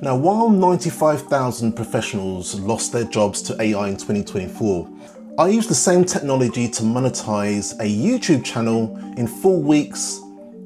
Now, while 95,000 professionals lost their jobs to AI in 2024, I used the same technology to monetize a YouTube channel in 4 weeks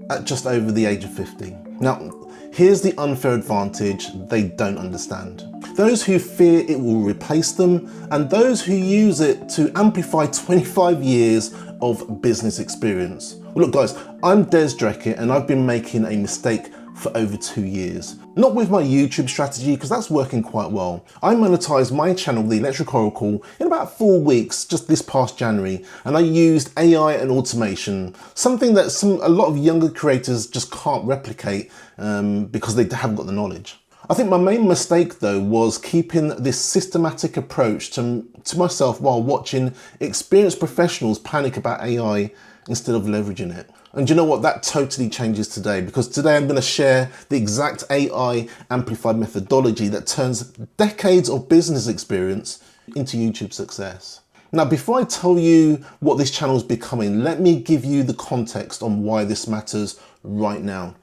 at just over the age of 50. Now, here's the unfair advantage they don't understand. Those who fear it will replace them, and those who use it to amplify 25 years of business experience. Well, look guys, I'm Des Dreckett and I've been making a mistake for over 2 years. Not with my YouTube strategy, because that's working quite well. I monetized my channel, The Electric Oracle, in about 4 weeks, just this past January, and I used AI and automation, something that a lot of younger creators just can't replicate because they haven't got the knowledge. I think my main mistake though was keeping this systematic approach to myself while watching experienced professionals panic about AI instead of leveraging it. And you know what, that totally changes today, because today I'm going to share the exact AI amplified methodology that turns decades of business experience into YouTube success. Now, before I tell you what this channel is becoming, let me give you the context on why this matters right now.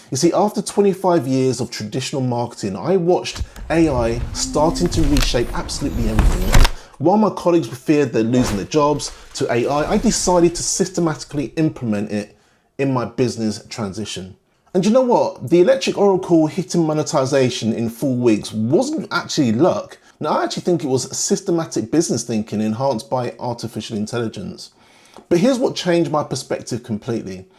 You see, after 25 years of traditional marketing, I watched AI starting to reshape absolutely everything. While my colleagues feared they're losing their jobs to AI, I decided to systematically implement it in my business transition. And you know what? The Electric Oracle hitting monetization in 4 weeks wasn't actually luck. Now, I actually think it was systematic business thinking enhanced by artificial intelligence. But here's what changed my perspective completely.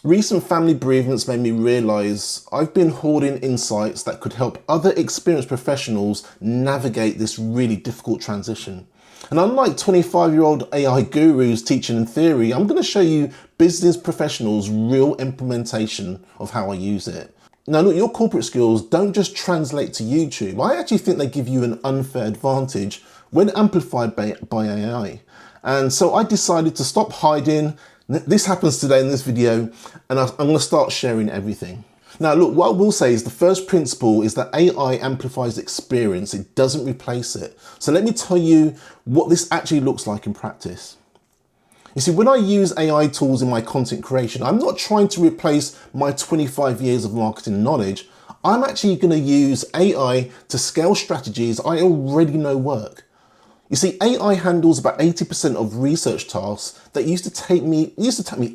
Recent family bereavements made me realize I've been hoarding insights that could help other experienced professionals navigate this really difficult transition. And unlike 25-year-old AI gurus teaching in theory, I'm going to show you business professionals' real implementation of how I use it. Now look, your corporate skills don't just translate to YouTube. I actually think they give you an unfair advantage when amplified by AI. And so I decided to stop hiding. This happens today in this video, and I'm going to start sharing everything. Now look, what I will say is the first principle is that AI amplifies experience, it doesn't replace it. So let me tell you what this actually looks like in practice. You see, when I use AI tools in my content creation, I'm not trying to replace my 25 years of marketing knowledge. I'm actually going to use AI to scale strategies I already know work. You see, AI handles about 80% of research tasks that used to take me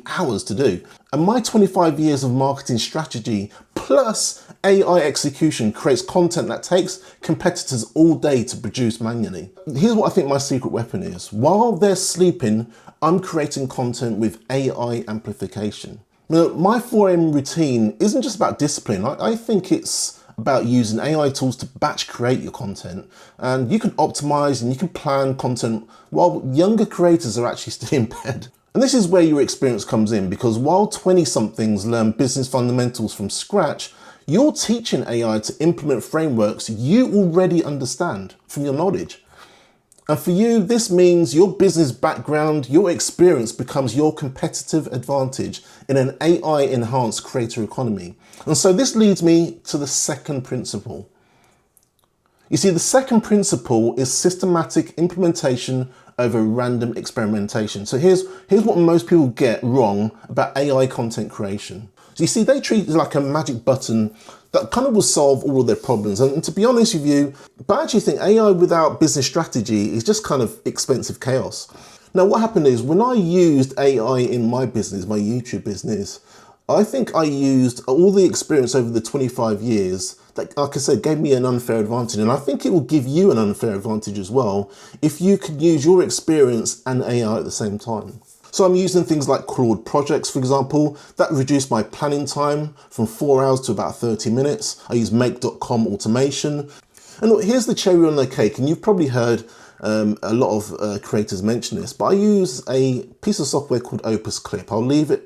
hours to do. And my 25 years of marketing strategy plus AI execution creates content that takes competitors all day to produce manually. Here's what I think my secret weapon is. While they're sleeping, I'm creating content with AI amplification. Now, my 4 AM routine isn't just about discipline. I think it's about using AI tools to batch create your content, and you can optimize and you can plan content while younger creators are actually still in bed. And this is where your experience comes in, because while 20-somethings learn business fundamentals from scratch, you're teaching AI to implement frameworks you already understand from your knowledge. And for you, this means your business background, your experience becomes your competitive advantage in an AI-enhanced creator economy. And so this leads me to the second principle. You see, the second principle is systematic implementation over random experimentation. So here's what most people get wrong about AI content creation. So you see, they treat it like a magic button that kind of will solve all of their problems. And to be honest with you, but I actually think AI without business strategy is just kind of expensive chaos. Now, what happened is when I used AI in my business, my YouTube business, I think I used all the experience over the 25 years that, like I said, gave me an unfair advantage. And I think it will give you an unfair advantage as well if you can use your experience and AI at the same time. So I'm using things like Claude projects, for example, that reduced my planning time from 4 hours to about 30 minutes. I use make.com automation. And look, here's the cherry on the cake, and you've probably heard a lot of creators mention this, but I use a piece of software called Opus Clip. I'll leave it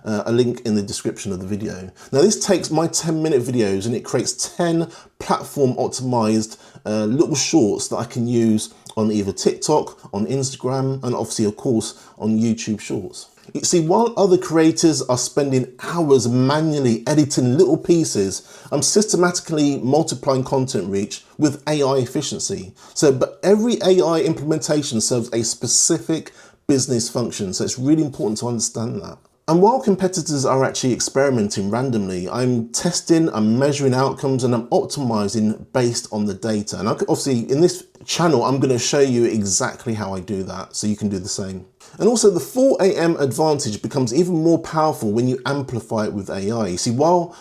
a link in the description of the video. Now this takes my 10-minute videos and it creates 10 platform optimized little shorts that I can use on either TikTok, on Instagram, and obviously of course on YouTube Shorts. You see, while other creators are spending hours manually editing little pieces, I'm systematically multiplying content reach with AI efficiency. But every AI implementation serves a specific business function, so it's really important to understand that. And while competitors are actually experimenting randomly, I'm testing, I'm measuring outcomes, and I'm optimizing based on the data. And obviously in this channel, I'm going to show you exactly how I do that, so you can do the same. And also the 4 AM advantage becomes even more powerful when you amplify it with AI. You see, while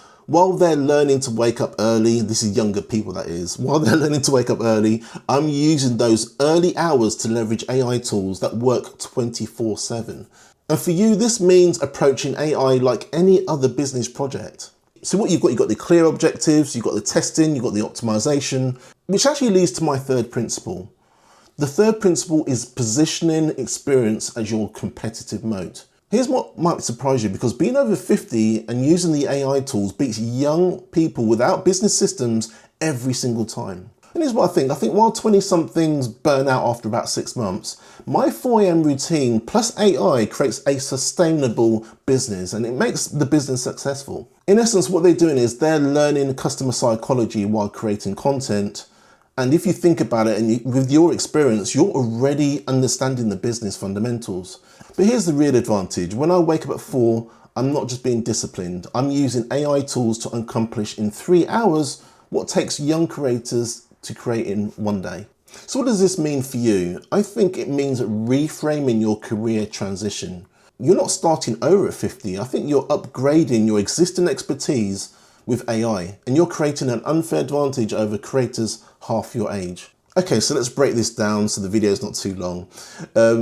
they're learning to wake up early, this is younger people that is, while they're learning to wake up early, I'm using those early hours to leverage AI tools that work 24/7. And for you, this means approaching AI like any other business project. So what you've got the clear objectives, you've got the testing, you've got the optimization, which actually leads to my third principle. The third principle is positioning experience as your competitive moat. Here's what might surprise you, because being over 50 and using the AI tools beats young people without business systems every single time. And here's what I think. I think while 20-somethings burn out after about 6 months, my 4 AM routine plus AI creates a sustainable business, and it makes the business successful. In essence, what they're doing is they're learning customer psychology while creating content. And if you think about it, and with your experience, you're already understanding the business fundamentals. But here's the real advantage. When I wake up at 4, I'm not just being disciplined. I'm using AI tools to accomplish in 3 hours what takes young creators to create in 1 day. So what does this mean for you? I think it means reframing your career transition. You're not starting over at 50. I think you're upgrading your existing expertise with AI, and you're creating an unfair advantage over creators half your age. Okay, so let's break this down so the video is not too long.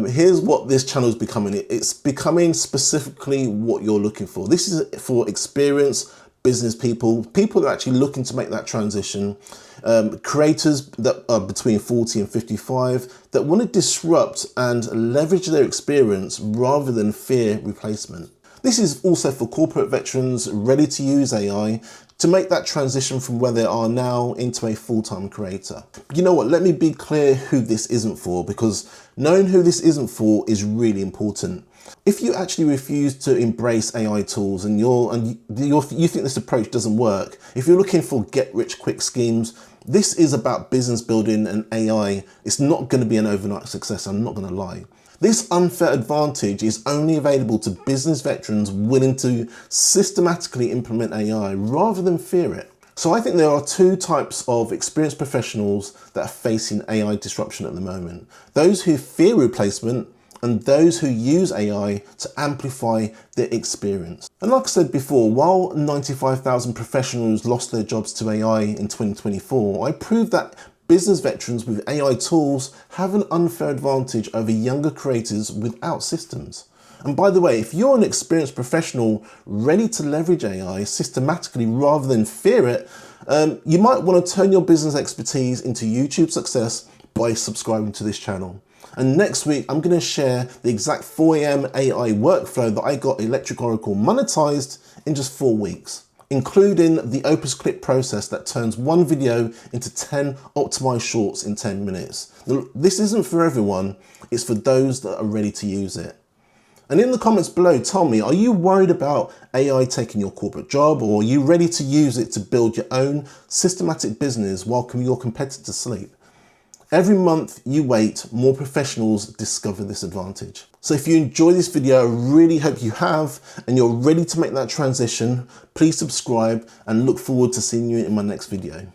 Here's what this channel is becoming. It's becoming specifically what you're looking for. This is for experienced business people that are actually looking to make that transition, creators that are between 40 and 55 that want to disrupt and leverage their experience rather than fear replacement. This is also for corporate veterans ready to use AI to make that transition from where they are now into a full-time creator. But you know what, let me be clear who this isn't for, because knowing who this isn't for is really important. If you actually refuse to embrace AI tools and you think this approach doesn't work, if you're looking for get-rich-quick schemes, this is about business building and AI. It's not going to be an overnight success, I'm not going to lie. This unfair advantage is only available to business veterans willing to systematically implement AI rather than fear it. So I think there are 2 types of experienced professionals that are facing AI disruption at the moment. Those who fear replacement and those who use AI to amplify their experience. And like I said before, while 95,000 professionals lost their jobs to AI in 2024, I proved that business veterans with AI tools have an unfair advantage over younger creators without systems. And by the way, if you're an experienced professional ready to leverage AI systematically rather than fear it, you might want to turn your business expertise into YouTube success by subscribing to this channel. And next week, I'm going to share the exact 4 AM AI workflow that I got Electric Oracle monetized in just 4 weeks, including the Opus clip process that turns 1 video into 10 optimized shorts in 10 minutes. Now, this isn't for everyone, it's for those that are ready to use it. And in the comments below, tell me, are you worried about AI taking your corporate job, or are you ready to use it to build your own systematic business while your competitors sleep? Every month you wait, more professionals discover this advantage. So if you enjoy this video, I really hope you have, and you're ready to make that transition, please subscribe and look forward to seeing you in my next video.